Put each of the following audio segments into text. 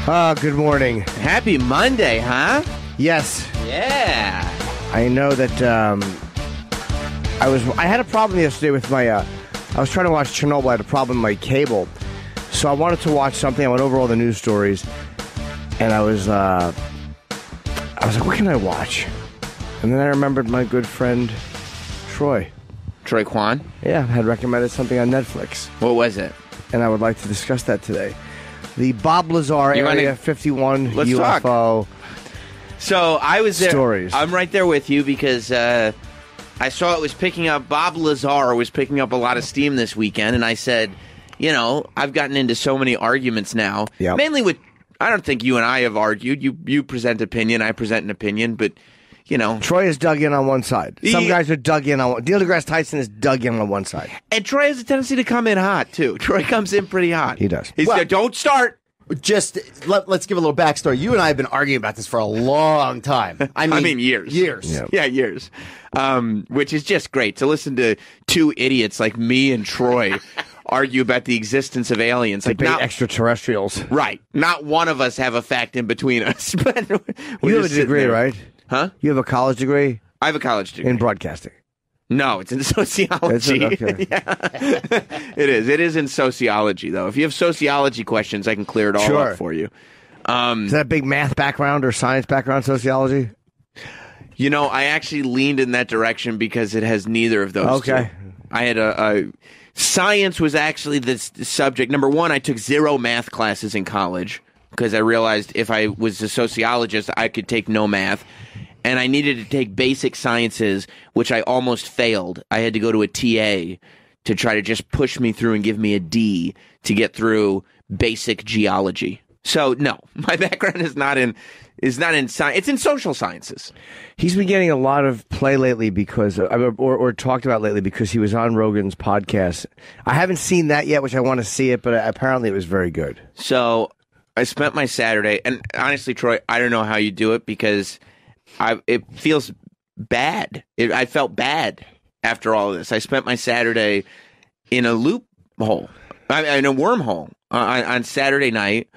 Good morning. Happy Monday, huh? Yes. Yeah. I know that I had a problem yesterday with my I was trying to watch Chernobyl. I had a problem with my cable. So I wanted to watch something. I went over all the news stories and I was like, what can I watch? And then I remembered my good friend Troy. Troy Kwan? Yeah, had recommended something on Netflix. What was it? And I would like to discuss that today. The Bob Lazar Area 51 Let's UFO. Talk. So I was there. Stories. I'm right there with you because I saw it was picking up. Bob Lazar was picking up a lot of steam this weekend, and I said, you know, I've gotten into so many arguments now. Yep. Mainly with, I don't think you and I have argued. You present opinion, I present an opinion, but you know, Troy is dug in on one side. Some guys are dug in on one. Neil deGrasse Tyson is dug in on one side. And Troy has a tendency to come in hot, too. Troy comes in pretty hot. He does. He's there, don't start. Just let's give a little backstory. You and I have been arguing about this for a long time. I mean years. Years. Yep. Yeah, years. Which is just great to listen to two idiots like me and Troy argue about the existence of aliens. Like not extraterrestrials. Right. Not one of us have a fact in between us. But you have a degree, right? Huh? You have a college degree? I have a college degree. In broadcasting. No, it's in sociology. Okay. Yeah. It is. It is in sociology, though. If you have sociology questions, I can clear it all up for you. Is that a big math background or science background, sociology? You know, I actually leaned in that direction because it has neither of those two. I had science was actually the subject. Number one, I took 0 math classes in college because I realized if I was a sociologist, I could take no math. And I needed to take basic sciences, which I almost failed. I had to go to a TA to try to just push me through and give me a D to get through basic geology. So, no, my background is not in science. It's in social sciences. He's been getting a lot of play lately because, or talked about lately because he was on Rogan's podcast. I haven't seen that yet, which I want to see it, but apparently it was very good. So I spent my Saturday, and honestly, Troy, I don't know how you do it because it feels bad. I felt bad after all of this. I spent my Saturday in a loophole, in a wormhole. On Saturday night,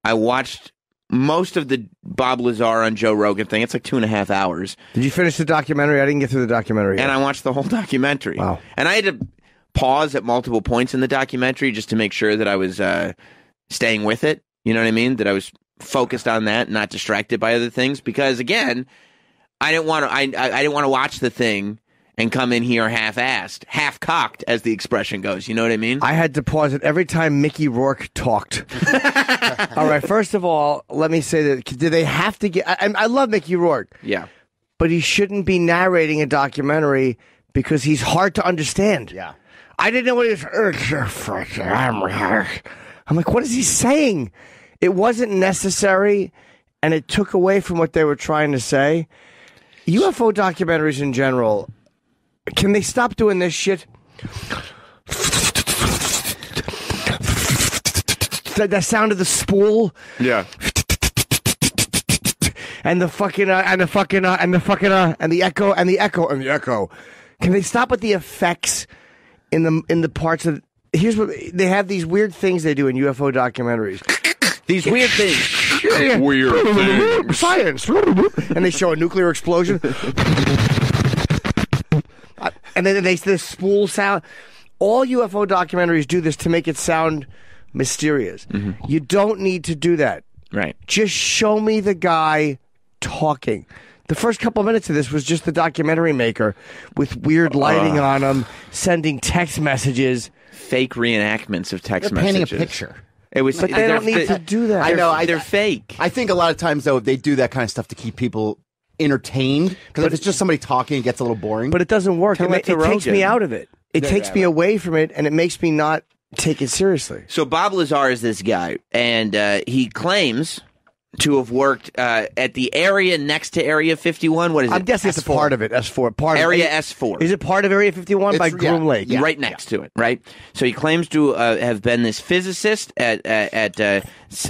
I watched most of the Bob Lazar on Joe Rogan thing. It's like 2.5 hours. Did you finish the documentary? I didn't get through the documentary yet. And I watched the whole documentary. Wow. And I had to pause at multiple points in the documentary just to make sure that I was staying with it. You know what I mean? That I was focused on that, not distracted by other things. Because again, I didn't want to. I didn't want to watch the thing and come in here half-assed, half-cocked, as the expression goes. You know what I mean? I had to pause it every time Mickey Rourke talked. All right. First of all, let me say that do they have to get? I love Mickey Rourke. Yeah, but he shouldn't be narrating a documentary because he's hard to understand. Yeah. I didn't know what he was. I'm like, what is he saying? It wasn't necessary, and it took away from what they were trying to say. UFO documentaries in general, can they stop doing this shit? That sound of the spool? yeah. And the fucking, and the echo. Can they stop with the effects in the parts of... Here's what... They have these weird things they do in UFO documentaries. These weird things. Weird things. Science. And they show a nuclear explosion. And then this spool sound. All UFO documentaries do this to make it sound mysterious. Mm-hmm. You don't need to do that. Right. Just show me the guy talking. The first couple of minutes of this was just the documentary maker with weird lighting on him, sending text messages. Fake reenactments of text They're painting messages. a picture. It was, but they don't need to do that. I know. They're fake. I think a lot of times, though, they do that kind of stuff to keep people entertained. Because if it's just somebody talking, it gets a little boring. But it doesn't work. It takes me out of it. It takes me away from it, and it makes me not take it seriously. So Bob Lazar is this guy, and he claims to have worked at the area next to Area 51. What is it? I'm guessing it's a part of it. S4. Part Area of S4. Is it part of Area 51 by Groom Lake? Yeah, right next to it, right? So he claims to have been this physicist at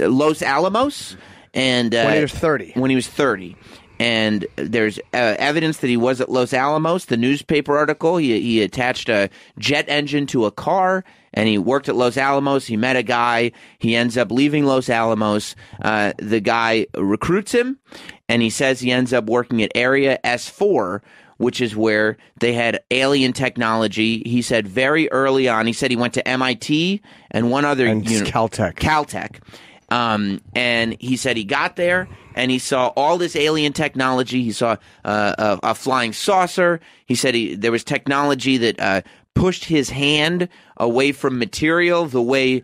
Los Alamos. And when he was 30. When he was 30. And there's evidence that he was at Los Alamos. The newspaper article, he attached a jet engine to a car, and he worked at Los Alamos. He met a guy. He ends up leaving Los Alamos. The guy recruits him, and he says he ends up working at Area S4, which is where they had alien technology. He said very early on, he said he went to MIT and one other Caltech. Caltech. And he said he got there and he saw all this alien technology. He saw a flying saucer. He said there was technology that pushed his hand away from material the way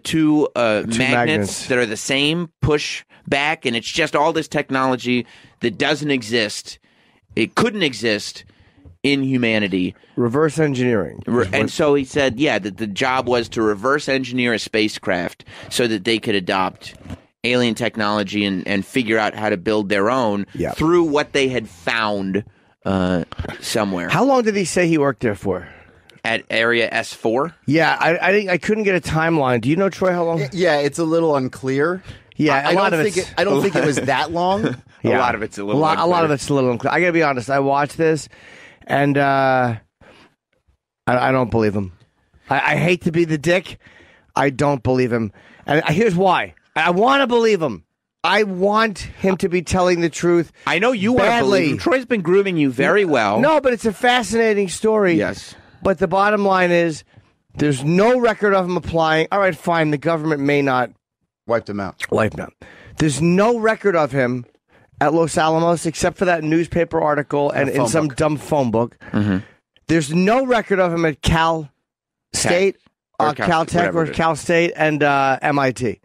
two magnets that are the same push back. And it's just all this technology that doesn't exist. It couldn't exist in humanity. Reverse engineering. And so he said, that the job was to reverse engineer a spacecraft so that they could adopt alien technology and figure out how to build their own through what they had found somewhere. How long did he say he worked there for? At Area S4? Yeah, I couldn't get a timeline. Do you know, Troy, how long? Yeah, it's a little unclear. Yeah, I don't think it was that long. A lot of it's a little unclear. A lot of it's a little unclear. I got to be honest. I watched this, and I don't believe him. I hate to be the dick. I don't believe him. And here's why. I want to believe him. I want him to be telling the truth. I know you want to believe him. Troy's been grooming you very well. No, but it's a fascinating story. Yes. But the bottom line is there's no record of him applying. All right, fine. The government may not wipe him out. There's no record of him at Los Alamos except for that newspaper article and in some dumb phone book. Mm-hmm. There's no record of him at Cal State, Caltech, or Cal State and MIT.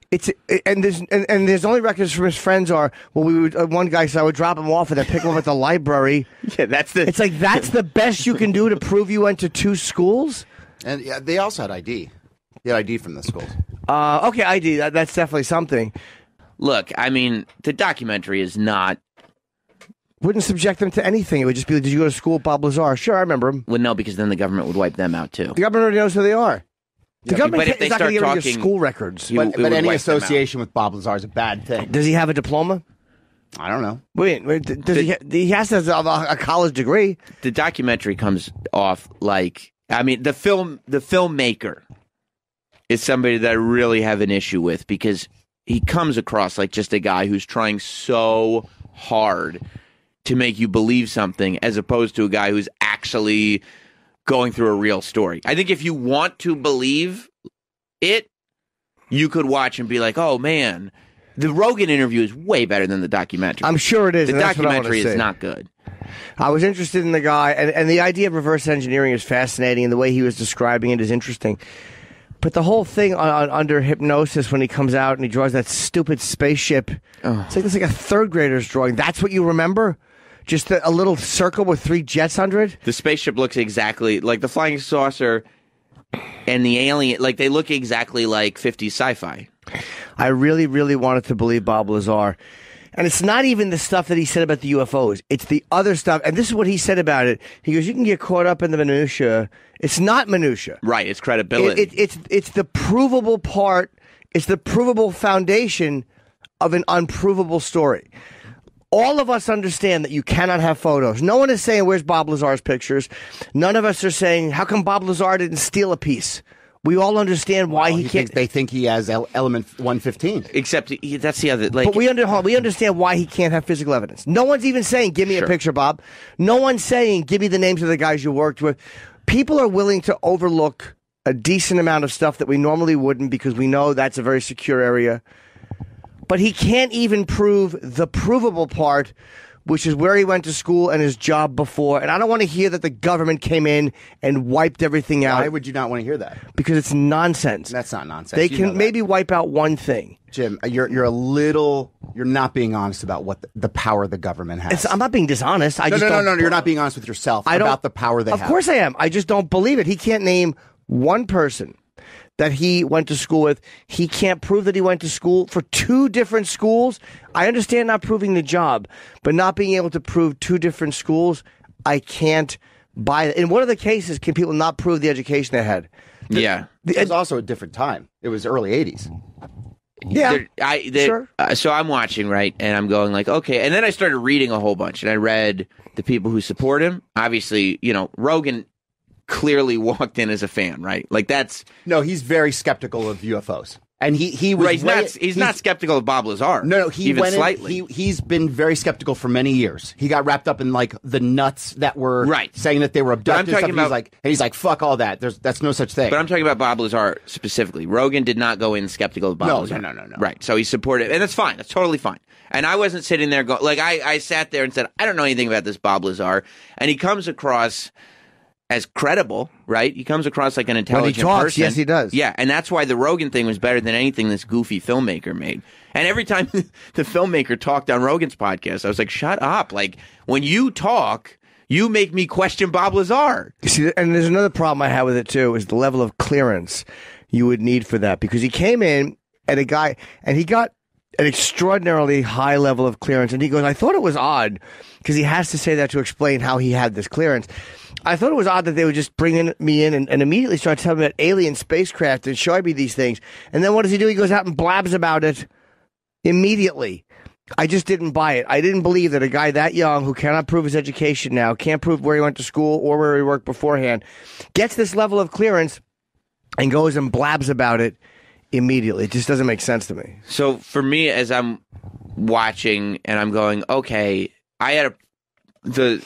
There's only records from his friends are one guy said I would drop him off and then pick him up at the library. Yeah, that's the best you can do to prove you went to two schools. And they also had ID. They had ID from the schools. Okay, ID. That's definitely something. Look, I mean, the documentary is not. Wouldn't subject them to anything. It would just be like, did you go to school with Bob Lazar? Sure, I remember him. Well, no, because then the government would wipe them out, too. The government already knows who they are. The government is not going to get rid of your school records. But any association with Bob Lazar is a bad thing. Does he have a diploma? I don't know. Wait, he has to have a college degree. The documentary comes off like, I mean, the filmmaker is somebody that I really have an issue with because he comes across like just a guy who's trying so hard to make you believe something as opposed to a guy who's actually going through a real story. I think if you want to believe it, you could watch and be like, oh, man, the Rogan interview is way better than the documentary. I'm sure it is. The documentary is not good. I was interested in the guy, and the idea of reverse engineering is fascinating, and the way he was describing it is interesting. But the whole thing under hypnosis when he comes out and he draws that stupid spaceship, it's like a third grader's drawing. That's what you remember? Just a little circle with 3 jets under it? The spaceship looks exactly like the flying saucer and the alien. Like, they look exactly like 50s sci-fi. I really, really wanted to believe Bob Lazar. And it's not even the stuff that he said about the UFOs. It's the other stuff. And this is what he said about it. He goes, you can get caught up in the minutia. It's not minutia. Right. It's credibility. It's the provable part. It's the provable foundation of an unprovable story. All of us understand that you cannot have photos. No one is saying, where's Bob Lazar's pictures? None of us are saying, how come Bob Lazar didn't steal a piece? We all understand why he can't. They think he has element 115. Except that's the other. Like, but we understand why he can't have physical evidence. No one's even saying, give me a picture, Bob. No one's saying, give me the names of the guys you worked with. People are willing to overlook a decent amount of stuff that we normally wouldn't because we know that's a very secure area. But he can't even prove the provable part, which is where he went to school and his job before. And I don't want to hear that the government came in and wiped everything out. Why would you not want to hear that? Because it's nonsense. That's not nonsense. They can maybe wipe out one thing. Jim, you're not being honest about what the power the government has. I'm not being dishonest. No, you're not being honest with yourself about the power they have. Of course I am. I just don't believe it. He can't name one person that he went to school with. He can't prove that he went to school for 2 different schools. I understand not proving the job, but not being able to prove 2 different schools, I can't buy it. In one of the cases, can people not prove the education they had? Yeah. It was also a different time. It was early 80s. Yeah, sure. So I'm watching, right, and I'm going like, okay. And then I started reading a whole bunch, and I read the people who support him. Obviously, Rogan clearly walked in as a fan, right? Like that's... No, he's very skeptical of UFOs. And he was right, he's not skeptical of Bob Lazar. No, even slightly. He's been very skeptical for many years. He got wrapped up in like the nuts that were saying that they were abducted. He's like, fuck all that. That's no such thing. But I'm talking about Bob Lazar specifically. Rogan did not go in skeptical of Bob Lazar. No. Right. So he supported, and that's fine. That's totally fine. And I wasn't sitting there I sat there and said, I don't know anything about this Bob Lazar, and he comes across as credible, right? He comes across like an intelligent when he talks, person. Yes, he does. Yeah, and that's why the Rogan thing was better than anything this goofy filmmaker made. And every time the filmmaker talked on Rogan's podcast, I was like, shut up. Like, when you talk, you make me question Bob Lazar. See, and there's another problem I have with it, too, is the level of clearance you would need for that. Because he came in and he got an extraordinarily high level of clearance. And he goes, I thought it was odd, because he has to say that to explain how he had this clearance. I thought it was odd that they would just bring me in and immediately start telling me about alien spacecraft and showing me these things. And then what does he do? He goes out and blabs about it immediately. I just didn't buy it. I didn't believe that a guy that young who cannot prove his education now, can't prove where he went to school or where he worked beforehand, gets this level of clearance and goes and blabs about it immediately. It just doesn't make sense to me. So for me, as I'm watching and I'm going, okay, I had the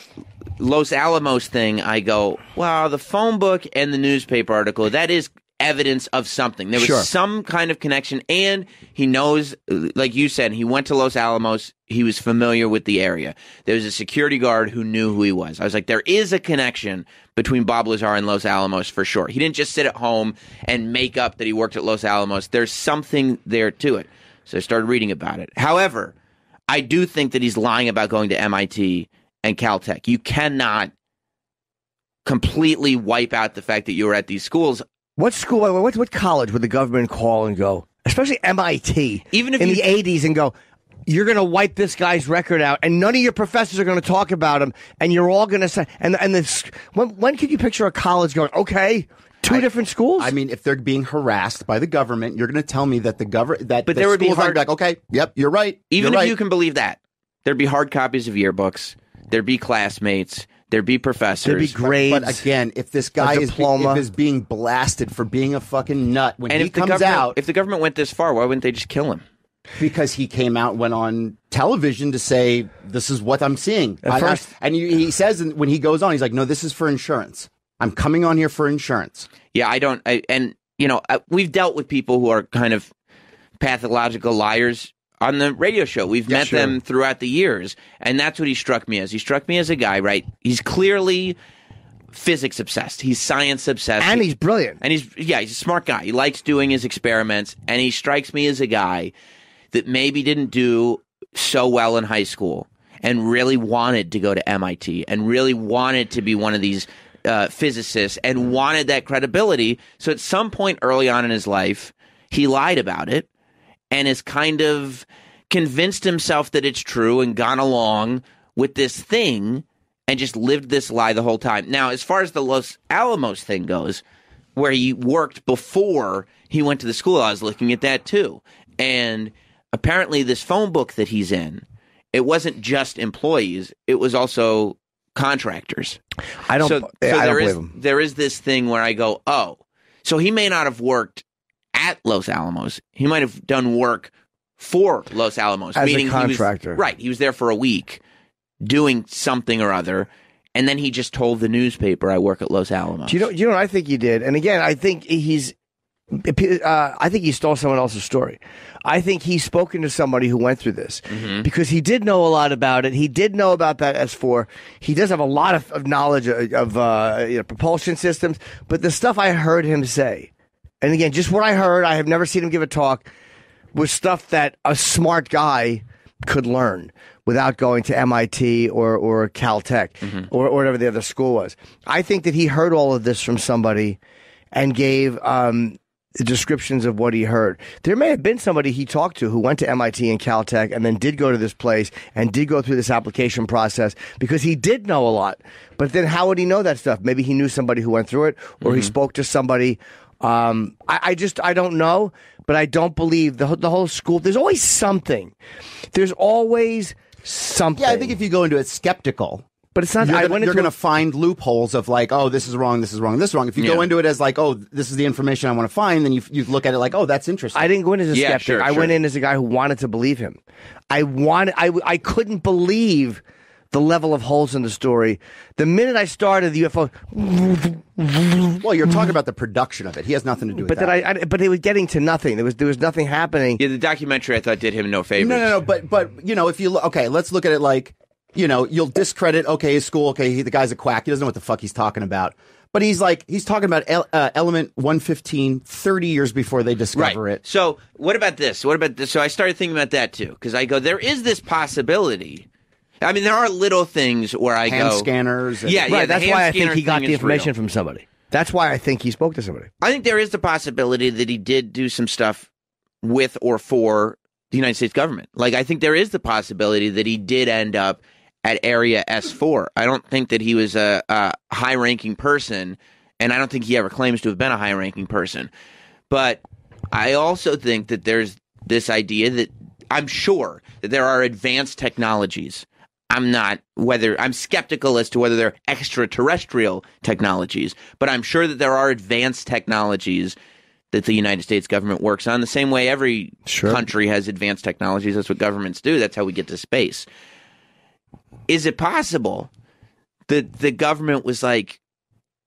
Los Alamos thing, I go, wow, the phone book and the newspaper article, that is evidence of something. There was some kind of connection, and he knows, like you said, he went to Los Alamos, he was familiar with the area. There was a security guard who knew who he was. I was like, there is a connection between Bob Lazar and Los Alamos for sure. He didn't just sit at home and make up that he worked at Los Alamos. There's something there to it. So I started reading about it. However, I do think that he's lying about going to MIT and Caltech. You cannot completely wipe out the fact that you were at these schools. What school, what college would the government call and go, especially MIT, even if in the 80s, and go, you're going to wipe this guy's record out, and none of your professors are going to talk about him, and you're all going to say, and this, when could you picture a college going, okay, two different schools? I mean, if they're being harassed by the government, you're going to tell me that the government, that but the there would be schools aren't like, okay, yep, you're right. Even you're if right. you can believe that, there'd be hard copies of yearbooks, there'd be classmates, there'd be professors. There'd be grades. But again, if this guy is being blasted for being a fucking nut when he comes out. If the government went this far, why wouldn't they just kill him? Because he came out and went on television to say, this is what I'm seeing. And he says when he goes on, he's like, no, this is for insurance. I'm coming on here for insurance. Yeah, we've dealt with people who are kind of pathological liars on the radio show. We've met them throughout the years, and that's what he struck me as. He struck me as a guy, right? He's clearly physics obsessed. He's science obsessed. And he's brilliant. And he's a smart guy. He likes doing his experiments, and he strikes me as a guy that maybe didn't do so well in high school and really wanted to go to MIT and really wanted to be one of these physicists and wanted that credibility. So at some point early on in his life, he lied about it and has kind of convinced himself that it's true and gone along with this thing and just lived this lie the whole time. Now, as far as the Los Alamos thing goes, where he worked before he went to the school, I was looking at that too. And apparently this phone book that he's in, it wasn't just employees, it was also contractors. I don't believe him. There is this thing where I go, oh, so he may not have worked at Los Alamos. He might have done work for Los Alamos. As meaning a contractor. He was there for a week doing something or other, and then he just told the newspaper, I work at Los Alamos. Do you know what I think he did? And again, I think he stole someone else's story. I think he's spoken to somebody who went through this because he did know a lot about it. He did know about that S4. He does have a lot of knowledge of propulsion systems. But the stuff I heard him say, and again, just what I heard, I have never seen him give a talk, was stuff that a smart guy could learn without going to MIT or Caltech or whatever the other school was. I think that he heard all of this from somebody and gave descriptions of what he heard. There may have been somebody he talked to who went to MIT and Caltech and then did go to this place and did go through this application process because he did know a lot. But then how would he know that stuff? Maybe he knew somebody who went through it, or he spoke to somebody I don't know, but I don't believe the whole school. There's always something. There's always something. Yeah, I think if you go into it skeptical. But it's not. You're going to find loopholes of like, oh, this is wrong, this is wrong, this is wrong. If you go into it as like, oh, this is the information I want to find, then you look at it like, oh, that's interesting. I didn't go in as a skeptic. Sure. I went in as a guy who wanted to believe him. I couldn't believe the level of holes in the story. The minute I started the UFO. Well, you're talking about the production of it. He has nothing to do with that. But it was getting to nothing. There was nothing happening. Yeah, the documentary I thought did him no favors. No. But if you look, okay, let's look at it like. You'll discredit, okay, his school, okay, the guy's a quack. He doesn't know what the fuck he's talking about. But he's talking about element 115 30 years before they discover it. So what about this? So I started thinking about that too, because I go, there is this possibility. I mean, there are little things where I hand go. scanners. Right, that's why I think he got the information from somebody. That's why I think he spoke to somebody. I think there is the possibility that he did do some stuff with or for the United States government. Like, I think there is the possibility that he did end up at Area S4. I don't think that he was a high-ranking person, and I don't think he ever claims to have been a high-ranking person. But I also think that there's this idea that I'm sure that there are advanced technologies. I'm skeptical as to whether they're extraterrestrial technologies, but I'm sure that there are advanced technologies that the United States government works on the same way every country has advanced technologies. That's what governments do. That's how we get to space. Is it possible that the government was like,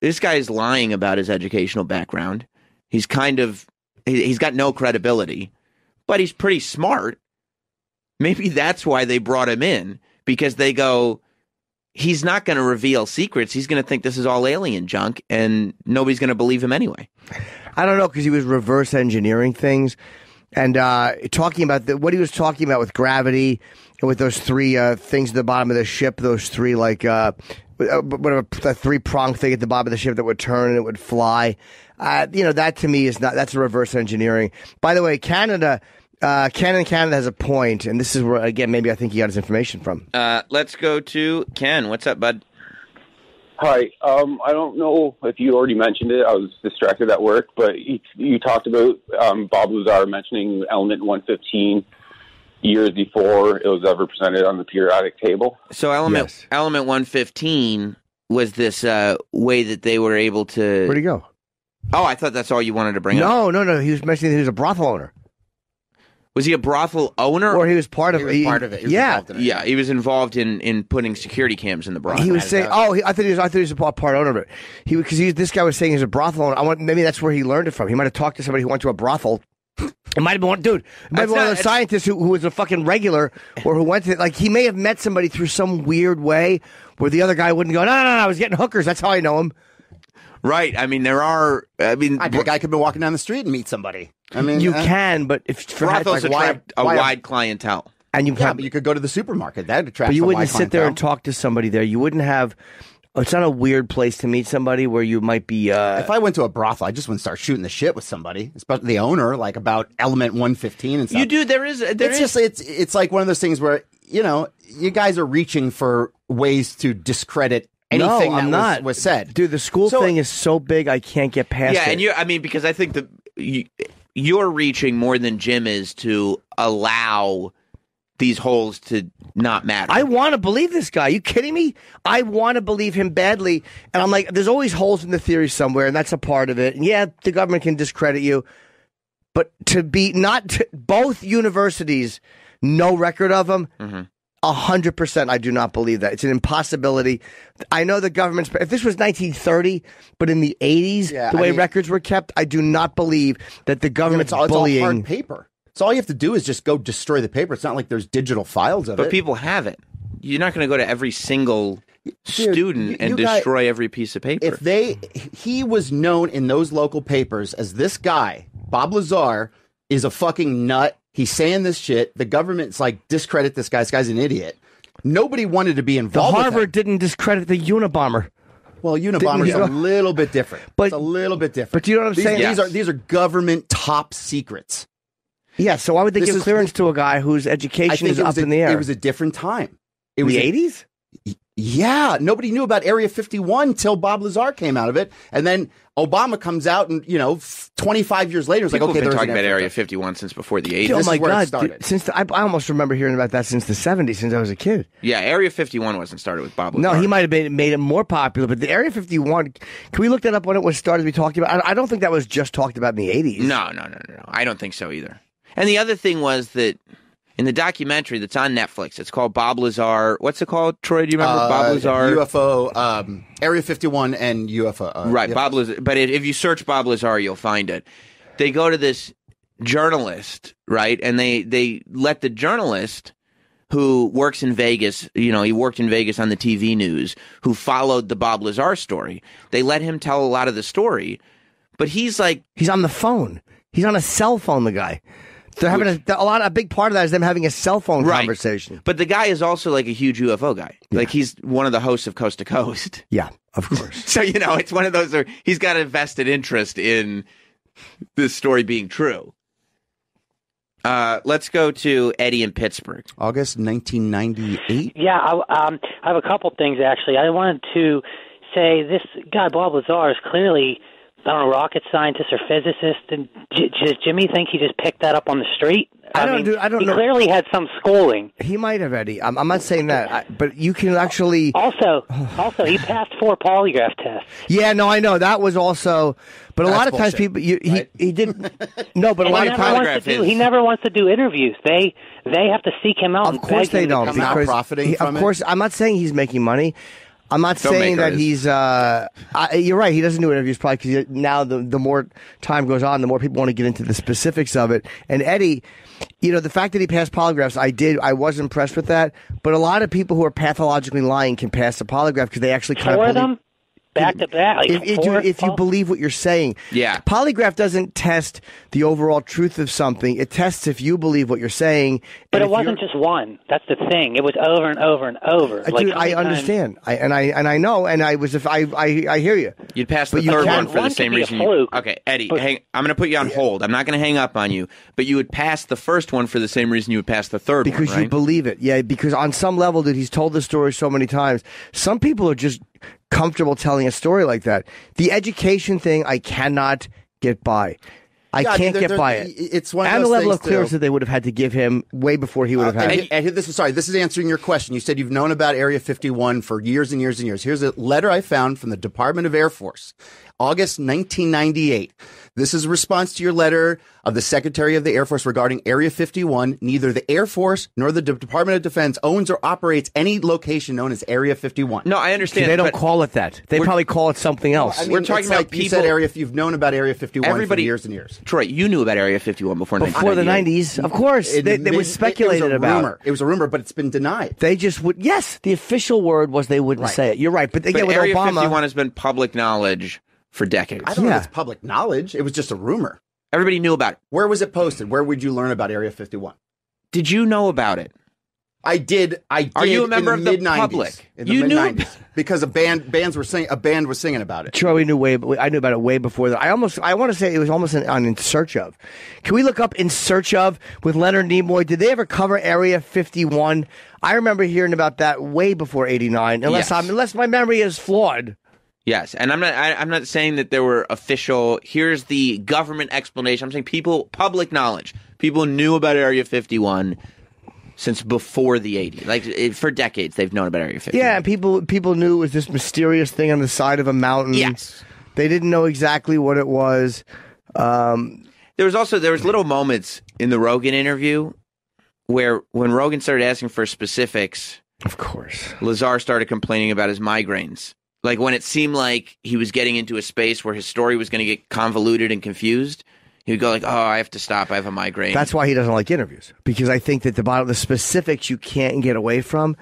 this guy is lying about his educational background. He's got no credibility, but he's pretty smart. Maybe that's why they brought him in, because they go, he's not going to reveal secrets. He's going to think this is all alien junk, and nobody's going to believe him anyway. I don't know, because he was reverse engineering things and talking about what he was talking about with gravity. With those three things at the bottom of the ship, those three whatever, the three-pronged thing at the bottom of the ship that would turn and it would fly. That to me that's reverse engineering. By the way, Canada has a point, and this is where, again, maybe I think he got his information from. Let's go to Ken. What's up, bud? Hi. I don't know if you already mentioned it. I was distracted at work, but you talked about Bob Lazar mentioning element 115 years before it was ever presented on the periodic table. So element 115 was this way that they were able to... Where'd he go? Oh, I thought that's all you wanted to bring up. No. He was mentioning that he was a brothel owner. Was he a brothel owner? Or he was part of it. He He was involved in putting security cams in the brothel. He was saying, I thought he was a part owner of it. This guy was saying he's a brothel owner. Maybe that's where he learned it from. He might have talked to somebody who went to a brothel. It might have been one of the scientists who was a fucking regular, or who went to, he may have met somebody through some weird way where the other guy wouldn't go, no, I was getting hookers. That's how I know him. Right. I mean, the guy could be walking down the street and meet somebody. I mean, you can, but if brothels attract a wide clientele. And but you could go to the supermarket. That attracts. But you wouldn't sit there and talk to somebody there. You wouldn't have. It's not a weird place to meet somebody where you might be... If I went to a brothel, I just wouldn't start shooting the shit with somebody, especially the owner, about element 115 and stuff. You do. It's like one of those things where, you guys are reaching for ways to discredit anything was said. Dude, the school thing is so big, I can't get past it. Yeah, and because I think you're reaching more than Jim is to allow these holes to not matter. I want to believe this guy. Are you kidding me? I want to believe him badly. And I'm like, there's always holes in the theory somewhere, and that's a part of it. And yeah, the government can discredit you. But both universities, no record of them, 100% I do not believe that. It's an impossibility. I know the government's... If this was 1930, but in the 80s, the way records were kept, I do not believe that the government's bullying... It's all hard paper. So all you have to do is just go destroy the paper. It's not like there's digital files of it. But people have it. You're not going to go to every single student and destroy every piece of paper. He was known in those local papers as this guy, Bob Lazar, is a fucking nut. He's saying this shit. The government's like, discredit this guy. This guy's an idiot. Nobody wanted to be involved. The Harvard didn't discredit the Unabomber. Well, Unabomber's a little bit different. It's a little bit different. But you know what I'm saying? These are government top secrets. Yeah, so why would they give clearance to a guy whose education is up in the air? It was a different time. It was the 80s? Yeah, nobody knew about Area 51 till Bob Lazar came out of it, and then Obama comes out, and 25 years later, it's like, okay, they're there's talking about Area 51 since before the 80s. Oh my God! I I almost remember hearing about that since the 70s, since I was a kid. Yeah, Area 51 wasn't started with Bob Lazar. No, he might have made it more popular, but the Area 51. Can we look that up when it was started to be talked about? I don't think that was just talked about in the 80s. No. I don't think so either. And the other thing was that in the documentary that's on Netflix, it's called Bob Lazar. What's it called, Troy? Do you remember Bob Lazar? UFO, Area 51 and UFO. Right, UFO. Bob Lazar. But if you search Bob Lazar, you'll find it. They go to this journalist, right? And they let the journalist who works in Vegas, he worked in Vegas on the TV news, who followed the Bob Lazar story. They let him tell a lot of the story. But he's on the phone. He's on a cell phone, the guy. They're having a big part of that is them having a cell phone conversation. But the guy is also like a huge UFO guy. Yeah. Like he's one of the hosts of Coast to Coast. Yeah, of course. So, it's one of those where he's got a vested interest in this story being true. Let's go to Eddie in Pittsburgh. August 1998? Yeah, I have a couple things, actually. I wanted to say this guy, Bob Lazar, is clearly, I don't know, rocket scientist or physicist. And does Jimmy think he just picked that up on the street? I don't know. He clearly had some schooling. He might have, Eddie. I'm not saying that, but you can actually. Also, he passed 4 polygraph tests. Yeah, no, I know that was also. But a lot of times people, right? he didn't. No, but a lot of polygraph he never wants to do interviews. They have to seek him out. Of course they don't. He's not profiting from it. Of course, I'm not saying he's making money. I'm not saying that he's. You're right. He doesn't do interviews probably because now the more time goes on, the more people want to get into the specifics of it. And Eddie, the fact that he passed polygraphs, I was impressed with that. But a lot of people who are pathologically lying can pass the polygraph because they actually kind of them. Back to back. If you believe what you're saying. Yeah. Polygraph doesn't test the overall truth of something. It tests if you believe what you're saying. But it wasn't just one. That's the thing. It was over and over and over. Dude, I understand. I know. And I hear you. You'd pass the third one for the same reason. Okay, Eddie, I'm going to put you on hold. I'm not going to hang up on you. But you would pass the first one for the same reason you would pass the third one, because you believe it. Yeah, because on some level, dude, he's told the story so many times. Some people are just comfortable telling a story like that. The education thing, I cannot get by. I can't get by it. It's one of and those the level things of clearance that they would have had to give him way before he would have had it. And this is answering your question. You said you've known about Area 51 for years and years and years. Here's a letter I found from the Department of Air Force, August 1998. This is a response to your letter of the Secretary of the Air Force regarding Area 51. Neither the Air Force nor the Department of Defense owns or operates any location known as Area 51. No, I understand. They don't call it that. They probably call it something else. We're talking about people. You said you've known about Area 51 for years and years. Troy, you knew about Area 51 before the 90s. Of course. They was speculated about. It was a rumor, but it's been denied. They just would. Yes, the official word was they wouldn't say it. You're right. But again, with Area Obama, 51 has been public knowledge for decades. I don't know if it's public knowledge. It was just a rumor. Everybody knew about it. Where was it posted? Where would you learn about Area 51? Did you know about it? I did. Are you a member of the public? In the mid-90s. Because a band was singing about it. Sure, I knew about it way before that. I want to say it was almost on In Search Of. Can we look up In Search Of with Leonard Nimoy? Did they ever cover Area 51? I remember hearing about that way before 89, unless my memory is flawed. Yes, and I'm not saying that there were official. Here's the government explanation. I'm saying public knowledge. People knew about Area 51 since before the 80s. Like for decades, they've known about Area 51. Yeah, and people knew it was this mysterious thing on the side of a mountain. Yes, they didn't know exactly what it was. There was little moments in the Rogan interview where when Rogan started asking for specifics, of course, Lazar started complaining about his migraines. Like when it seemed like he was getting into a space where his story was going to get convoluted and confused, he would go like, "Oh, I have to stop. I have a migraine." That's why he doesn't like interviews, because I think that the specifics you can't get away from,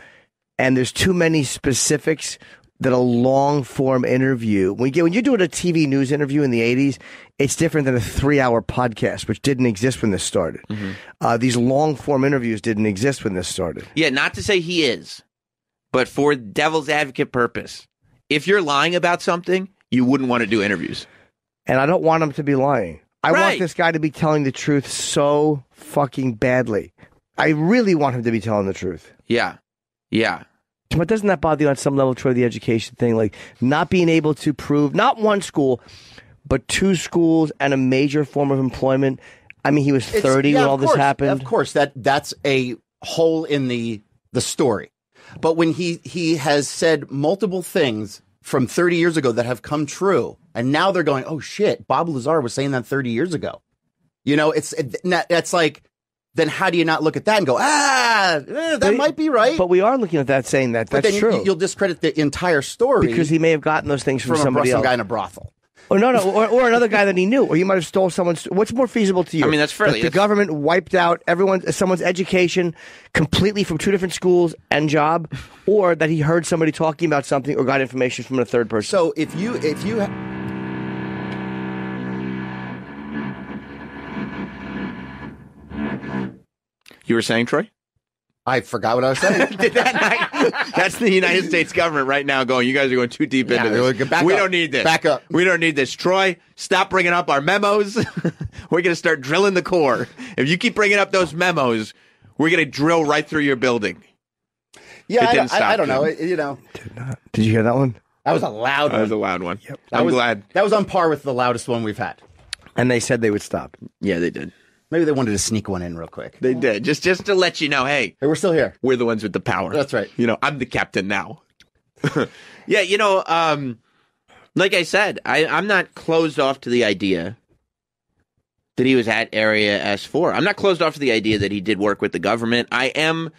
and there's too many specifics that a long form interview. When you're doing a TV news interview in the 80s, it's different than a 3-hour podcast, which didn't exist when this started. Mm-hmm. These long form interviews didn't exist when this started. Yeah, not to say he is, but for devil's advocate purpose. If you're lying about something, you wouldn't want to do interviews. And I don't want him to be lying. I want this guy to be telling the truth so fucking badly. I really want him to be telling the truth. Yeah. Yeah. But doesn't that bother you on some level, Troy, the education thing? Like not being able to prove, not one school, but 2 schools and a major form of employment. I mean, he was 30 when all this happened. Of course, that's a hole in the story. But when he has said multiple things from 30 years ago that have come true, and now they're going, oh shit, Bob Lazar was saying that 30 years ago. You know, that's like, then how do you not look at that and go, that might be right? But we are looking at that, saying that that's true. You'll discredit the entire story because he may have gotten those things from somebody else. Some guy in a brothel. Or or another guy that he knew, or he might have stole someone's. What's more feasible to you? I mean, that's fairly. The government wiped out someone's education completely from 2 different schools and job, or that he heard somebody talking about something or got information from a third person. So if you. You were saying, Troy? I forgot what I was saying. That's the United States government right now going, you guys are going too deep into this. We don't need this. Back up. We don't need this. Troy, stop bringing up our memos. We're going to start drilling the core. If you keep bringing up those memos, we're going to drill right through your building. Yeah, I don't know. You know. Did you hear that one? That was a loud one. That was a loud one. Yep. I'm glad. That was on par with the loudest one we've had. And they said they would stop. Yeah, they did. Maybe they wanted to sneak one in real quick. They did. Just to let you know, hey, we're still here. We're the ones with the power. That's right. You know, I'm the captain now. Yeah, you know, like I said, I'm not closed off to the idea that he was at Area S4. I'm not closed off to the idea that he did work with the government. I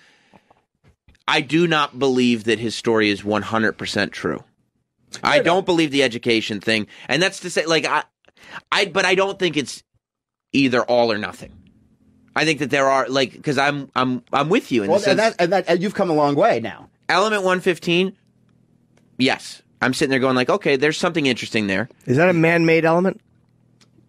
do not believe that his story is 100% true. I don't believe the education thing. And that's to say, like, but I don't think it's either all or nothing. I think that there are, like, because I'm with you in the sense. And you've come a long way now. Element 115, yes. I'm sitting there going like, okay, there's something interesting there. Is that a man-made element?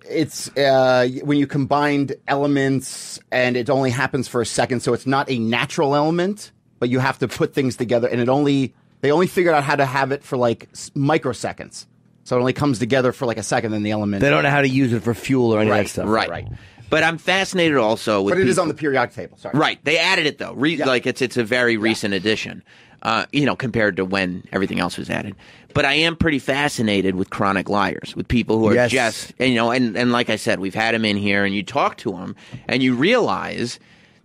It's when you combined elements and it only happens for a second, so it's not a natural element, but you have to put things together, and they only figured out how to have it for like microseconds. So it only comes together for like a second, then the element. They don't know how to use it for fuel or any of that stuff. Right. But I'm fascinated also with. But it is on the periodic table. Sorry. Right. They added it though. Like it's a very recent addition. Compared to when everything else was added. But I am pretty fascinated with chronic liars, with people who are just, and like I said, we've had them in here, and you talk to them, and you realize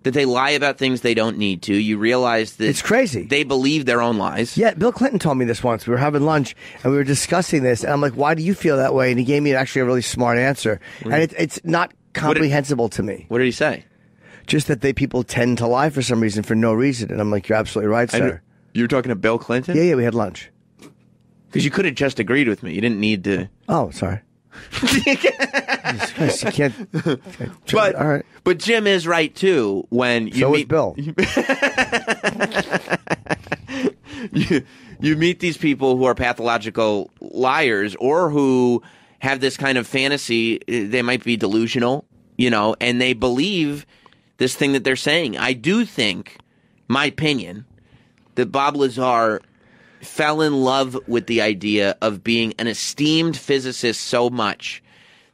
that they lie about things they don't need to. You realize that it's crazy. They believe their own lies. Yeah, Bill Clinton told me this once. We were having lunch, and we were discussing this, and I'm like, why do you feel that way? And he gave me actually a really smart answer. And it's not comprehensible to me. What did he say? Just that people tend to lie for some reason, for no reason. And I'm like, you're absolutely right, sir. You were talking to Bill Clinton? Yeah, we had lunch. Because you could have just agreed with me. You didn't need to. Oh, sorry. You can't. But, all right. But Jim is right, too, when you so meet... is Bill. You meet these people who are pathological liars or who have this kind of fantasy. They might be delusional, and they believe this thing that they're saying. I do think, my opinion, that Bob Lazar fell in love with the idea of being an esteemed physicist so much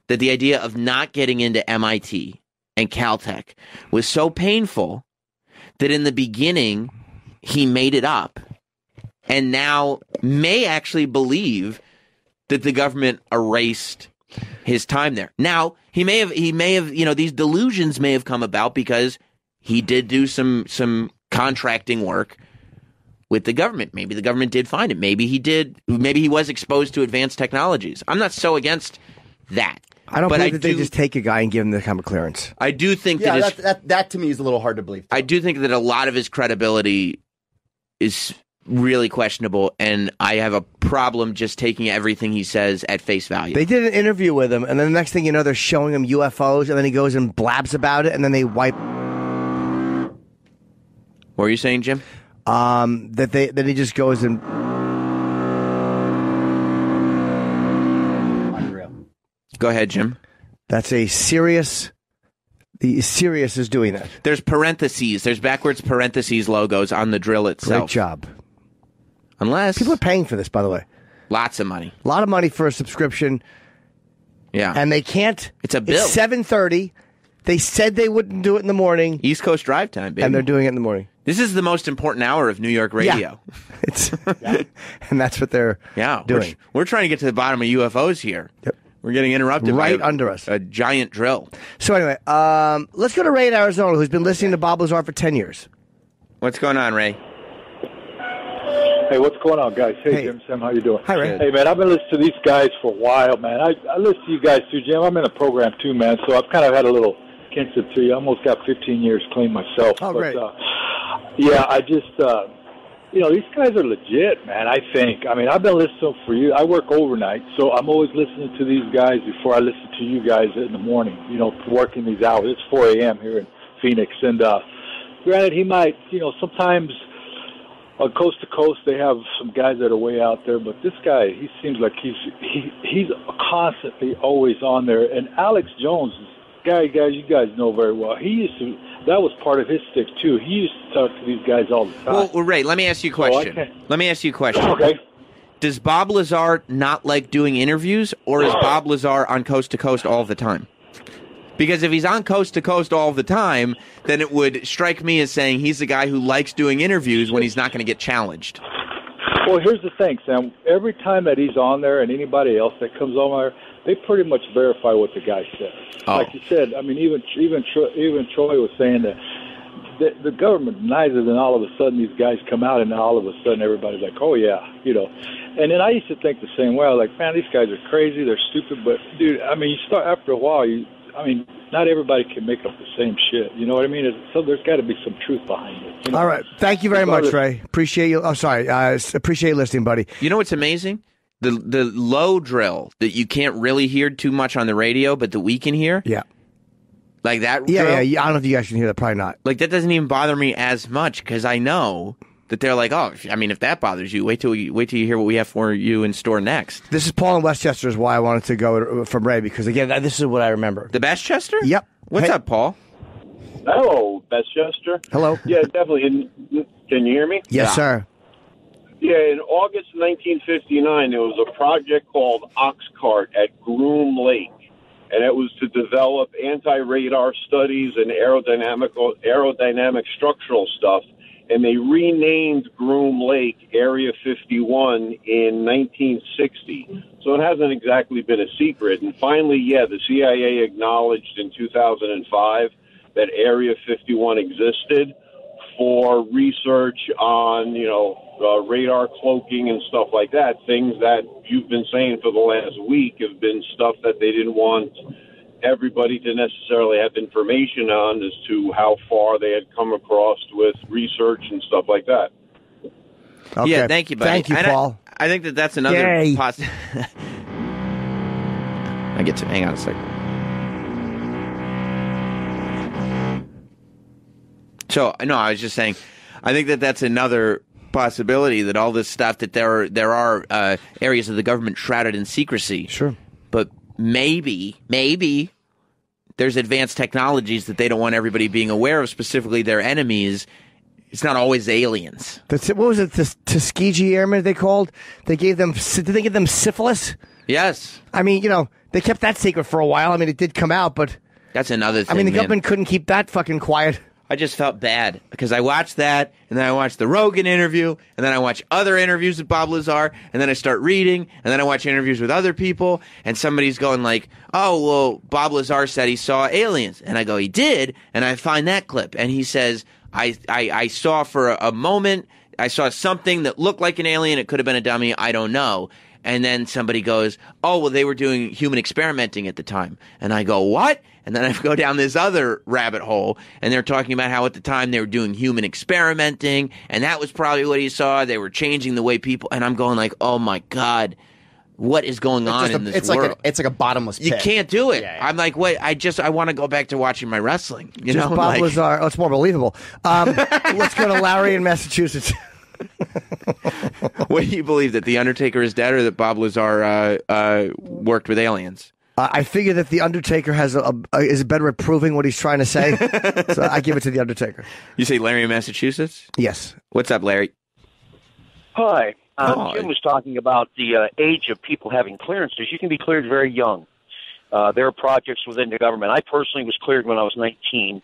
that the idea of not getting into MIT and Caltech was so painful that in the beginning he made it up and now may actually believe that the government erased his time there. Now, he may have, these delusions may have come about because he did do some contracting work with the government. Maybe the government did find it. Maybe he did. Maybe he was exposed to advanced technologies. I'm not so against that. I don't believe that they just take a guy and give him the kind of clearance. I do think that to me is a little hard to believe. I do think that a lot of his credibility is really questionable, and I have a problem just taking everything he says at face value. They did an interview with him, and then the next thing you know, they're showing him UFOs, and then he goes and blabs about it, and then they wipe. What were you saying, Jim? That he just goes and. Unreal. Go ahead, Jim. That's a serious. The Sirius is doing that. There's parentheses. There's backwards parentheses logos on the drill itself. Great job. Unless people are paying for this, by the way. Lots of money. A lot of money for a subscription. Yeah. And they can't. It's a bill. It's 7:30. They said they wouldn't do it in the morning. East Coast drive time, baby. And they're doing it in the morning. This is the most important hour of New York radio. Yeah. And that's what they're doing. We're trying to get to the bottom of UFOs here. Yep. We're getting interrupted right by under us. A giant drill. So anyway, let's go to Ray in Arizona, who's been listening to Bob Lazar for 10 years. What's going on, Ray? Hey, what's going on, guys? Hey, Jim, Sam, how you doing? Hi, Ray. Hey, man, I've been listening to these guys for a while, man. I listen to you guys too, Jim. I'm in a program too, man, so I've kind of had a little kinship to you. I almost got 15 years clean myself. Oh, great. Yeah, I just, these guys are legit, man, I think. I mean, I've been listening to them for you. I work overnight, so I'm always listening to these guys before I listen to you guys in the morning, working these hours. It's 4 a.m. here in Phoenix. And granted, he might, sometimes on Coast to Coast they have some guys that are way out there, but this guy, he seems like he's constantly always on there. And Alex Jones, guys, you guys know very well, that was part of his stick, too. He used to talk to these guys all the time. Well, Ray, let me ask you a question. Okay. Does Bob Lazar not like doing interviews, or is Bob Lazar on Coast to Coast all the time? Because if he's on Coast to Coast all the time, then it would strike me as saying he's the guy who likes doing interviews when he's not going to get challenged. Well, here's the thing, Sam. Every time that he's on there and anybody else that comes on there, they pretty much verify what the guy says. Oh. Like you said, I mean, even Troy was saying that the government denies it, and all of a sudden these guys come out, and all of a sudden everybody's like, oh, yeah, And then I used to think the same way. I was like, man, these guys are crazy. They're stupid. But, dude, I mean, you start after a while, not everybody can make up the same shit. You know what I mean? So there's got to be some truth behind it. All right. Thank you very much, Ray. Appreciate you. Oh, sorry. Appreciate you listening, buddy. You know what's amazing? The low drill that you can't really hear too much on the radio, but that we can hear. Yeah. Like that Yeah, drill? yeah. I don't know if you guys can hear that. Probably not. Like, that doesn't even bother me as much because I know that they're like, oh, if that bothers you, wait till you hear what we have for you in store next. This is Paul in Westchester is why I wanted to go from Ray, because, again, this is what I remember. The Westchester? Yep. What's up, Paul? Hello, Westchester. Hello. Yeah, definitely. Can you hear me? Yes, sir. Yeah, in August 1959, there was a project called Oxcart at Groom Lake, and it was to develop anti-radar studies and aerodynamic structural stuff, and they renamed Groom Lake Area 51 in 1960. So it hasn't exactly been a secret. And finally, the CIA acknowledged in 2005 that Area 51 existed for research on, radar cloaking and stuff like that. Things that you've been saying for the last week have been stuff that they didn't want everybody to necessarily have information on as to how far they had come across with research and stuff like that. Okay. Yeah, thank you, buddy. Thank you, Paul. I think that's another Yay. I get to hang on a second. So, no, I was just saying, I think that's another possibility, that all this stuff, that there are areas of the government shrouded in secrecy. Sure. But maybe there's advanced technologies that they don't want everybody being aware of, specifically their enemies. It's not always aliens. What was it? The Tuskegee Airmen they called? Did they give them syphilis? Yes. I mean, they kept that secret for a while. I mean, it did come out, but that's another thing. I mean, the government couldn't keep that fucking quiet. I just felt bad because I watched that, and then I watched the Rogan interview, and then I watch other interviews with Bob Lazar, and then I start reading, and then I watch interviews with other people, and somebody's going like, oh, well, Bob Lazar said he saw aliens. And I go, he did? And I find that clip, and he says, I saw for a moment, I saw something that looked like an alien. It could have been a dummy. I don't know. And then somebody goes, oh, well, they were doing human experimenting at the time. And I go, what? And then I go down this other rabbit hole, and they're talking about how at the time they were doing human experimenting, and that was probably what he saw. They were changing the way people, and I'm going like, oh my God, what is going on in this world? It's like a bottomless pit. You can't do it. Yeah. I'm like, wait, I want to go back to watching my wrestling. Bob Lazar. Oh, it's more believable. Let's go to Larry in Massachusetts. What do you believe, that The Undertaker is dead, or that Bob Lazar worked with aliens? I figure that The Undertaker is better at proving what he's trying to say, so I give it to The Undertaker. You say Larry in Massachusetts? Yes. What's up, Larry? Hi. Jim was talking about the age of people having clearances. You can be cleared very young. There are projects within the government. I personally was cleared when I was 19,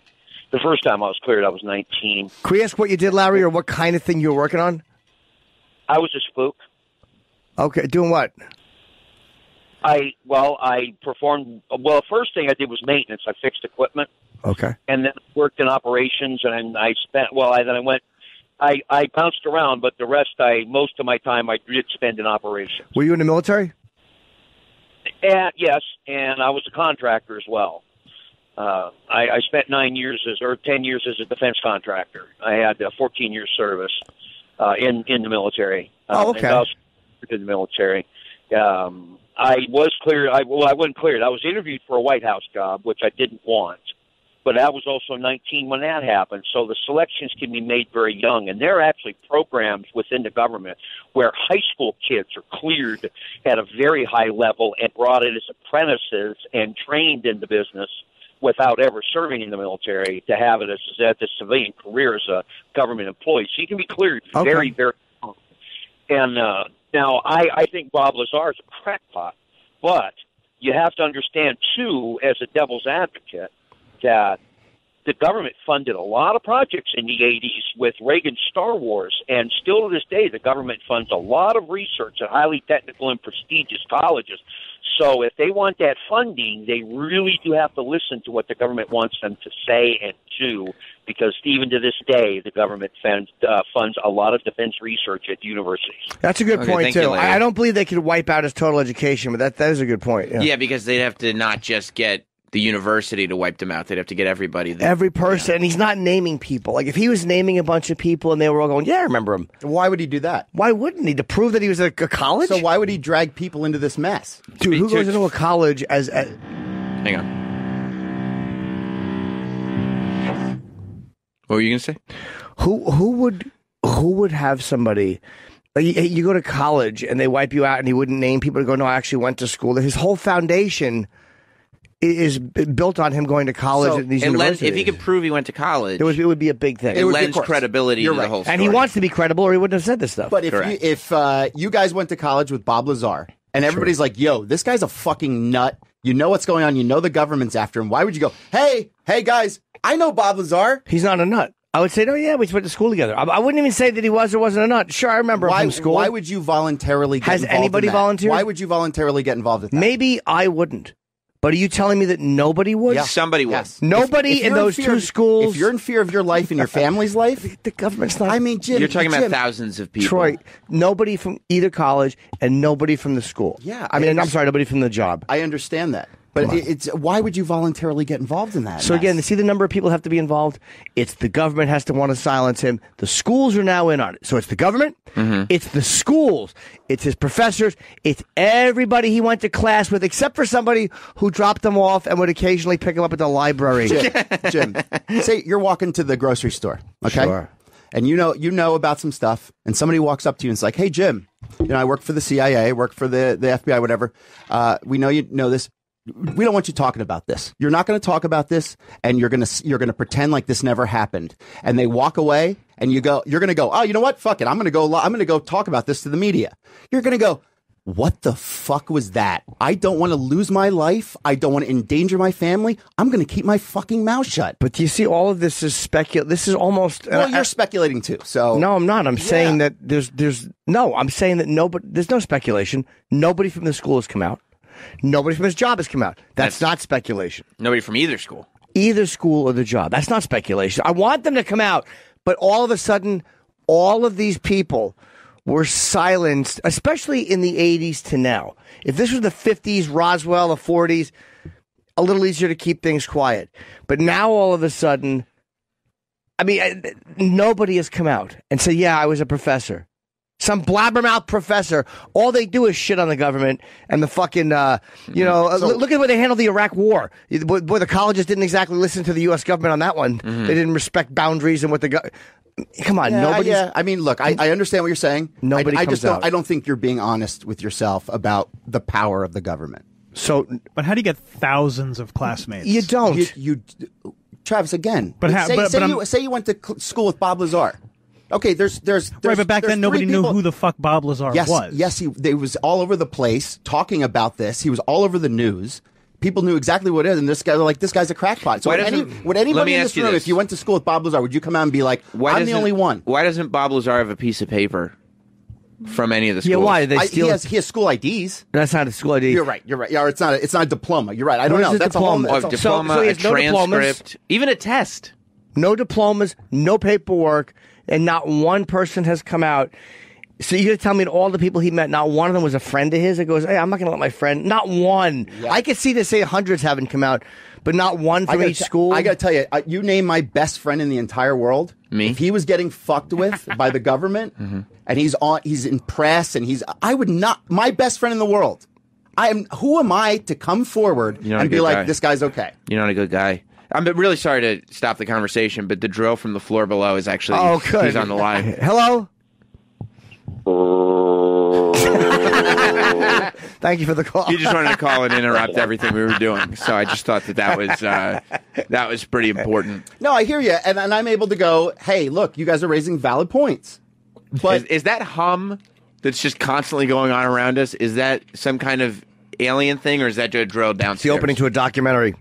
The first time I was cleared, I was 19. Can we ask what you did, Larry, or what kind of thing you were working on? I was a spook. Okay, doing what? I performed. Well, the first thing I did was maintenance. I fixed equipment. Okay. And then worked in operations, and I spent. Well, then I went. I bounced around, but most of my time I did spend in operations. Were you in the military? Yes, and I was a contractor as well. I spent 10 years as a defense contractor. I had 14 years service in the military. Okay. And I was in the military. I was cleared. I wasn't cleared. I was interviewed for a White House job, which I didn't want. But I was also 19 when that happened. So the selections can be made very young. And there are actually programs within the government where high school kids are cleared at a very high level and brought in as apprentices and trained in the business without ever serving in the military to have it as a civilian career as a government employee. So you can be cleared very, very young. And now I think Bob Lazar is a crackpot. But you have to understand, too, as a devil's advocate, that the government funded a lot of projects in the 80s with Reagan's Star Wars, and still to this day, the government funds a lot of research at highly technical and prestigious colleges. So if they want that funding, they really do have to listen to what the government wants them to say and do, because even to this day, the government funds a lot of defense research at universities. That's a good point, too. I don't believe they could wipe out his total education, but that is a good point. Yeah, because they'd have to not just get the university to wipe them out. They'd have to get everybody there. Every person. Yeah. And he's not naming people. Like, if he was naming a bunch of people and they were all going, yeah, I remember him. Why would he do that? Why wouldn't he? To prove that he was a college? So why would he drag people into this mess? Dude, who goes into a college as... Hang on. What were you going to say? Who would have somebody... Like, you go to college and they wipe you out and he wouldn't name people to go, no, I actually went to school. His whole foundation is built on him going to college at these universities. If he could prove he went to college, it would be a big thing. It lends credibility to the whole story. And he wants to be credible, or he wouldn't have said this stuff. But if you guys went to college with Bob Lazar, and everybody's like, yo, this guy's a fucking nut. You know what's going on. You know the government's after him. Why would you go, hey guys, I know Bob Lazar. He's not a nut. I would say, no, yeah, we went to school together. I wouldn't even say that he was or wasn't a nut. Sure, I remember him from school. Why would you voluntarily get involved in that? Has anybody volunteered? Why would you voluntarily get involved in that? Maybe I wouldn't. But are you telling me that nobody would? Yeah. Somebody would. Yes. Nobody in those two schools. If you're in fear of your life and your family's life, the government's not. I mean, Jim. You're talking about thousands of people. Troy, nobody from either college and nobody from the school. Yeah. I'm sorry, nobody from the job. I understand that. But why would you voluntarily get involved in that? So again, see the number of people have to be involved. It's the government has to want to silence him. The schools are now in on it. So it's the government, it's the schools, it's his professors, it's everybody he went to class with, except for somebody who dropped him off and would occasionally pick him up at the library. Jim, say you're walking to the grocery store, okay? Sure. And you know about some stuff, and somebody walks up to you and is like, "Hey, Jim, I work for the CIA, I work for the FBI, whatever. We know you know this. We don't want you talking about this. You're not going to talk about this, and you're going to pretend like this never happened." And they walk away, and you're going to go, "Oh, you know what? Fuck it. I'm going to go talk about this to the media." You're going to go, "What the fuck was that? I don't want to lose my life. I don't want to endanger my family. I'm going to keep my fucking mouth shut." But do you see, all of this is This is almost. Well, you're speculating too. So no, I'm not. I'm saying that I'm saying that there's no speculation. Nobody from the school has come out. Nobody from his job has come out. That's not speculation. Nobody from either school. Either school or the job. That's not speculation. I want them to come out, but all of a sudden, all of these people were silenced, especially in the 80s to now. If this was the 50s, Roswell, the 40s, a little easier to keep things quiet. But now all of a sudden, nobody has come out and said, yeah, I was a professor. Some blabbermouth professor. All they do is shit on the government and the fucking, look at what they handled the Iraq war. Boy, the colleges didn't exactly listen to the U.S. government on that one. They didn't respect boundaries and what come on, nobody. Yeah, I mean, look, I understand what you're saying. Nobody comes out. I don't think you're being honest with yourself about the power of the government. So, but how do you get thousands of classmates? You don't. You Travis, again. But say you went to school with Bob Lazar. Okay, there's right, but back then nobody knew who the fuck Bob Lazar was. Yes, he was all over the place talking about this. He was all over the news. people knew exactly what it is, and this guy's a crackpot. So would anybody in this room, if you went to school with Bob Lazar, would you come out and be like, I'm the only one? Why doesn't Bob Lazar have a piece of paper from any of the schools? Yeah, why? They steal he has school IDs. That's not a school ID. You're right. Yeah, it's not a diploma. You're right. I don't know. That's diploma? a diploma, so he a has no transcript, even a test. No diplomas, no paperwork, and not one person has come out. So you're going to tell me that all the people he met, not one of them was a friend of his that goes, hey, I'm not going to let my friend, not one. Yeah. I could see to say hundreds haven't come out, but not one from each school. I got to tell you, you name my best friend in the entire world. Me? If he was getting fucked with by the government and he's in press and I would not, my best friend in the world. Who am I to come forward and be like, this guy's okay? You're not a good guy. I'm really sorry to stop the conversation, but the drill from the floor below is actually, he's on the line. Hello? Thank you for the call. You just wanted to call and interrupt everything we were doing, so I just thought that was pretty important. No, I hear you, and I'm able to go, hey, look, you guys are raising valid points. But is that hum that's just constantly going on around us, is that some kind of alien thing, or is that just drilled downstairs? It's the opening to a documentary.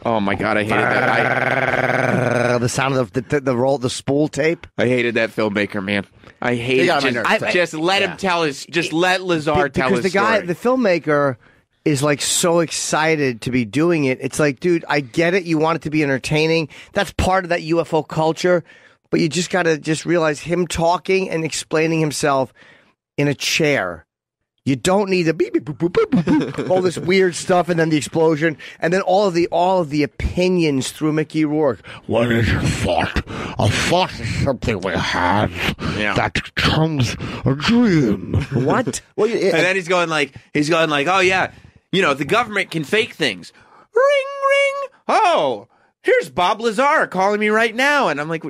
Oh my God, I hated that. The sound of the spool tape. I hated that filmmaker, man. I hate it. Just let him tell his. Just let Lazar tell his story. The filmmaker is like so excited to be doing it. It's like, dude, I get it. You want it to be entertaining. That's part of that UFO culture. But you just got to just realize him talking and explaining himself in a chair. You don't need the beep, beep, boop, boop, boop, boop, boop, all this weird stuff, and then the explosion, and then all of the opinions through Mickey Rourke. What is a thought? A thought is something we have that becomes a dream. What? Well, and then he's going like, oh yeah, the government can fake things. Ring, ring. Oh, here's Bob Lazar calling me right now, and I'm like,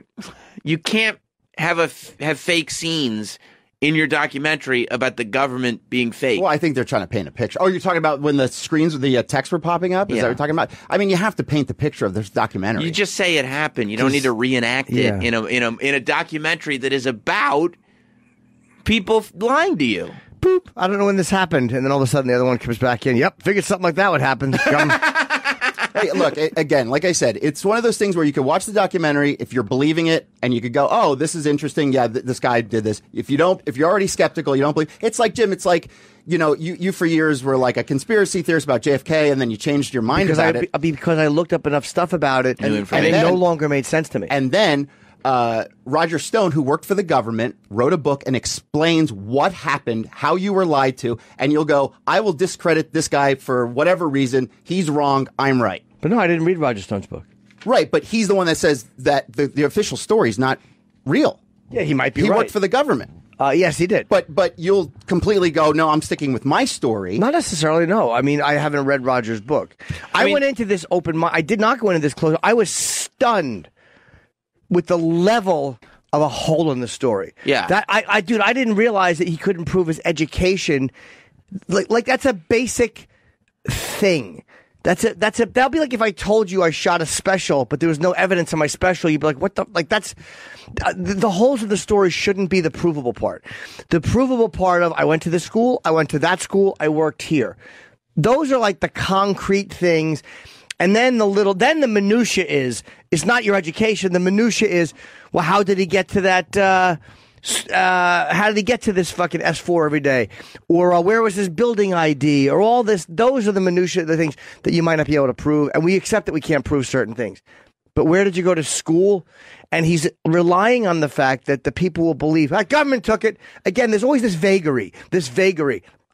you can't have fake scenes in your documentary about the government being fake. Well, I think they're trying to paint a picture. Oh, you're talking about when the screens with the text were popping up? Is that what you're talking about? I mean, you have to paint the picture of this documentary. You just say it happened. You don't need to reenact it in a documentary that is about people lying to you. Boop. I don't know when this happened. And then all of a sudden the other one comes back in. Yep, figured something like that would happen. Hey, look, again, like I said, it's one of those things where you could watch the documentary if you're believing it, and you could go, "Oh, this is interesting. Yeah, this guy did this." If you're already skeptical, you don't believe. It's like Jim. It's like you for years were like a conspiracy theorist about JFK, and then you changed your mind about it because I looked up enough stuff about it, and it no longer made sense to me. And then Roger Stone, who worked for the government, wrote a book and explains what happened, how you were lied to, and you'll go, I will discredit this guy for whatever reason. He's wrong. I'm right. But no, I didn't read Roger Stone's book. Right, but he's the one that says that the official story is not real. Yeah, he might be right. He worked for the government. Yes, he did. But you'll completely go, no, I'm sticking with my story. Not necessarily, no. I mean, I haven't read Roger's book. I went into this open mind. I did not go into this close. I was stunned with the level of a hole in the story. Yeah. That I didn't realize that he could improve his education. Like that's a basic thing. That'll be like if I told you I shot a special, but there was no evidence of my special. You'd be like, what the, like that's, the holes of the story shouldn't be the provable part. The provable part of, I went to this school, I went to that school, I worked here. Those are like the concrete things. And then the minutia is, it's not your education. The minutia is, well, how did he get to that, how did he get to this fucking S4 every day? Or where was his building ID? Or all this. Those are the minutiae, the things that you might not be able to prove. And we accept that we can't prove certain things. But where did you go to school? And he's relying on the fact that the people will believe, government took it. Again, there's always this vagary.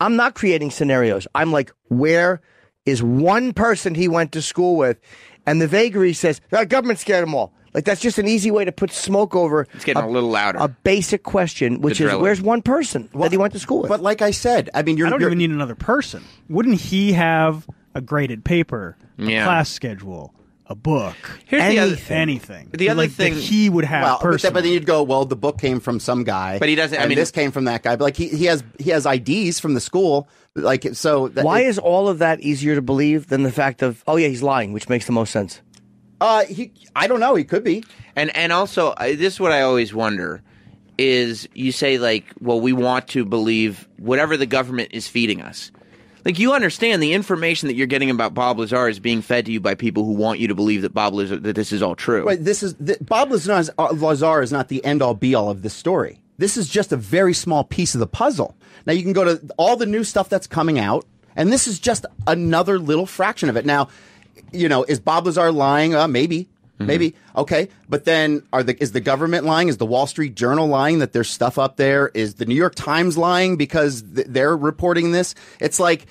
I'm not creating scenarios. I'm like, where is one person he went to school with? And the vagary says, government scared them all. Like, that's just an easy way to put smoke over. It's getting a little louder. A basic question, which is, where's one person that he went to school with? But like I said, I mean, I don't even need another person. Wouldn't he have a graded paper, a class schedule, a book, anything? The other thing that he would have personally. But then you'd go, well, the book came from some guy, but he doesn't. And this came from that guy. But like he has IDs from the school. Like so. Why is all of that easier to believe than the fact of, oh yeah, he's lying, which makes the most sense? I don't know. He could be. And also, this is what I always wonder. is you say, like, well, we want to believe whatever the government is feeding us. Like, you understand the information that you're getting about Bob Lazar is being fed to you by people who want you to believe that that this is all true. Right. Bob Lazar is not the end-all, be-all of this story. This is just a very small piece of the puzzle. Now, you can go to all the new stuff that's coming out, and this is just another little fraction of it. Now, is Bob Lazar lying? Maybe. Maybe. Okay. But then is the government lying? Is the Wall Street Journal lying that there's stuff up there? Is the New York Times lying because they're reporting this? It's like,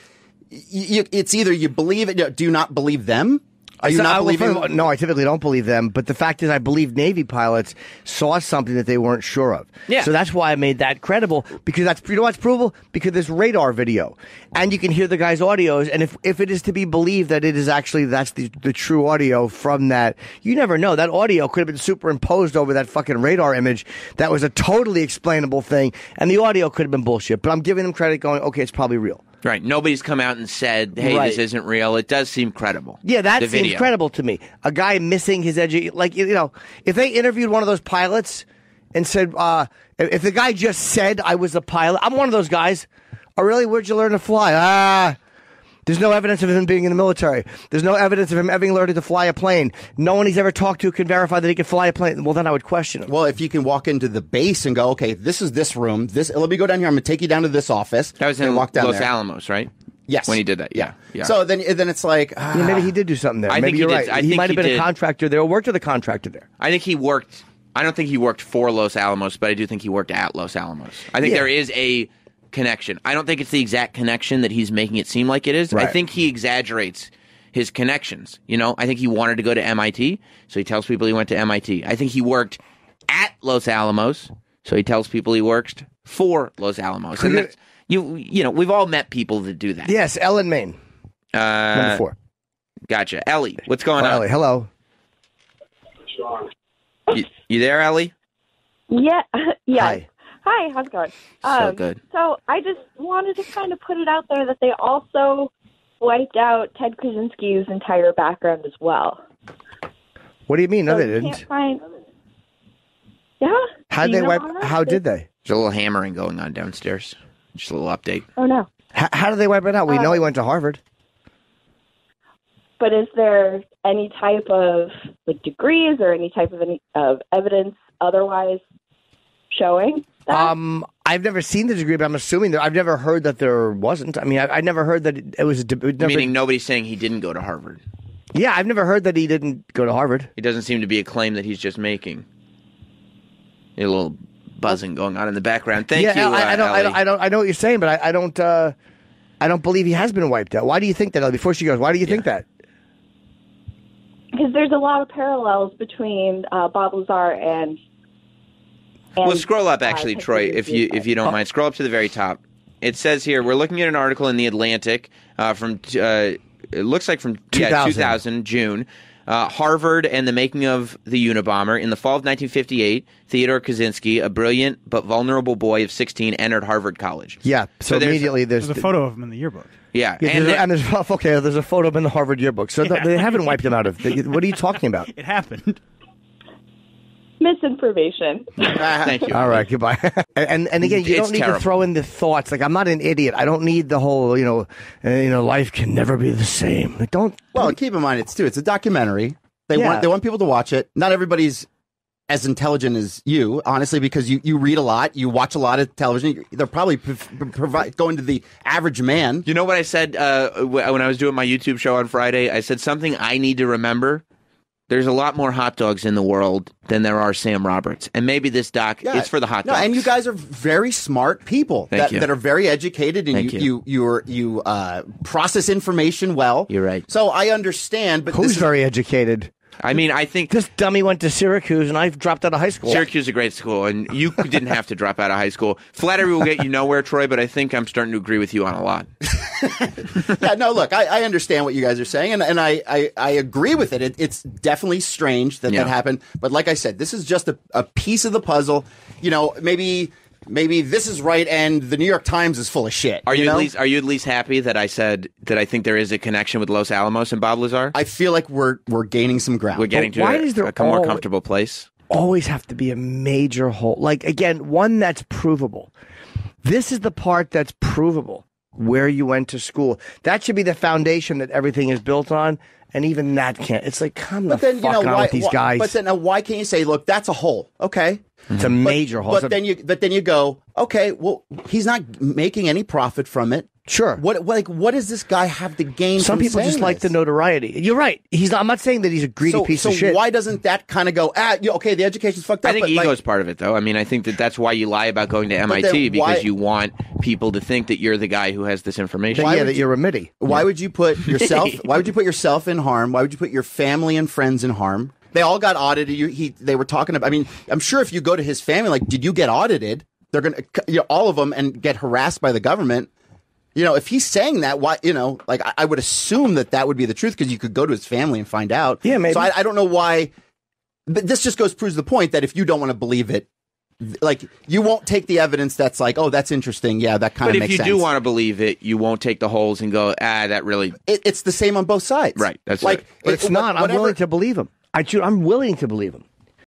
it's either you believe it, do you not believe them? Are you not believing? No, I typically don't believe them. But the fact is, I believe Navy pilots saw something that they weren't sure of. Yeah. So that's why I made that credible. Because that's provable. Because there's radar video, and you can hear the guy's audios. And if it is to be believed that it is actually that's the true audio from that, you never know. That audio could have been superimposed over that fucking radar image. That was a totally explainable thing, and the audio could have been bullshit. But I'm giving them credit, going, okay, it's probably real. Right. Nobody's come out and said, hey, this isn't real. It does seem credible. Yeah, that seems credible to me. A guy missing his edge. Like, if they interviewed one of those pilots and said, if the guy just said I was a pilot, I'm one of those guys. Oh, really? Where'd you learn to fly? There's no evidence of him being in the military. There's no evidence of him ever learning to fly a plane. No one he's ever talked to can verify that he can fly a plane. Well, then I would question him. Well, if you can walk into the base and go, okay, this is this room. Let me go down here. I'm going to take you down to this office. That was in Los Alamos, right? Yes. When he did that, yeah. So then it's like... maybe he did do something there. Maybe you're right. He might have been a contractor there or worked with a contractor there. I think he worked... I don't think he worked for Los Alamos, but I do think he worked at Los Alamos. I think there is a connection. I don't think it's the exact connection that he's making it seem like it is. Right. I think he exaggerates his connections. I think he wanted to go to MIT, so he tells people he went to MIT. I think he worked at Los Alamos, so he tells people he worked for Los Alamos. And that's, we've all met people that do that. Yes, Ellen Maine. Number 4. Gotcha. Ellie, what's going on? Ellie, hello. You there, Ellie? Yeah. Hi. Hi, how's it going? So good. So I just wanted to kind of put it out there that they also wiped out Ted Kaczynski's entire background as well. What do you mean? No, they didn't. Yeah? How did they wipe? How did they? There's a little hammering going on downstairs. Just a little update. Oh, no. How did they wipe it out? We know he went to Harvard. But is there any type of degrees or any type of evidence otherwise showing that? I've never seen the degree, but I'm assuming that I've never heard that there wasn't. I mean, I never heard that it was meaning nobody's saying he didn't go to Harvard. Yeah, I've never heard that he didn't go to Harvard. It doesn't seem to be a claim that he's just making. A little buzzing going on in the background. Thank you. I know what you're saying, but I don't believe he has been wiped out. Why do you think that, Ellie? Before she goes, why do you think that? Because there's a lot of parallels between Bob Lazar and well, scroll up, actually, Troy, if you don't mind. Scroll up to the very top. It says here, we're looking at an article in The Atlantic from, it looks like from 2000, June. Harvard and the making of the Unabomber. In the fall of 1958, Theodore Kaczynski, a brilliant but vulnerable boy of 16, entered Harvard College. Yeah, so immediately there's a photo of him in the yearbook. Yeah, there's a photo of him in the Harvard yearbook. So they haven't wiped him out of. What are you talking about? It happened. Misinformation. Thank you. All right, goodbye. and again, you don't need to throw in the thoughts. Like, I'm not an idiot. I don't need the whole, life can never be the same. Like, don't. Well, keep in mind, it's a documentary. They want people to watch it. Not everybody's as intelligent as you, honestly, because you read a lot, you watch a lot of television. They're probably going to the average man. You know what I said when I was doing my YouTube show on Friday? I said something I need to remember. There's a lot more hot dogs in the world than there are Sam Roberts. And maybe this doc is for the hot dogs. And you guys are very smart people that are very educated, and you process information well. You're right. So I understand. But who's very educated? I mean, I think this dummy went to Syracuse, and I dropped out of high school. Syracuse is a great school, and you didn't have to drop out of high school. Flattery will get you nowhere, Troy, but I think I'm starting to agree with you on a lot. Yeah, no, look, I understand what you guys are saying, and I agree with it. It's definitely strange that happened, but like I said, this is just a piece of the puzzle. Maybe this is right, and the New York Times is full of shit. Are you at least happy that I said that I think there is a connection with Los Alamos and Bob Lazar? I feel like we're gaining some ground. We're getting to a more comfortable place. always have to be a major hole. Like, again, one that's provable. This is the part that's provable, where you went to school. That should be the foundation that everything is built on, and even that can't. It's like, come the fuck on with these guys. But then why can't you say, look, that's a hole, okay? It's a major hole. But then you go, okay, well, he's not making any profit from it. Sure. What does this guy have to gain? Some from people just like the notoriety. You're right. I'm not saying that he's a greedy piece of shit. So why doesn't that kind of go? Okay, the education's fucked up. I think ego is part of it, though. I mean, I think that's why you lie about going to MIT, because you want people to think that you're the guy who has this information. That you're a MIDI. Why would you put yourself? Why would you put yourself in harm? Why would you put your family and friends in harm? They all got audited. They were talking about. I mean, I'm sure if you go to his family, like, did you get audited? They're gonna, all of them, and get harassed by the government. If he's saying that, why? Like, I would assume that would be the truth, because you could go to his family and find out. Yeah, maybe. So I don't know why. But this just proves the point that if you don't want to believe it, like, you won't take the evidence that's like, oh, that's interesting. Yeah, that kind of makes sense. But if you do want to believe it, you won't take the holes and go, that really. It's the same on both sides. Right. That's like, right. But it's not. I'm willing to believe him. I'm willing to believe him.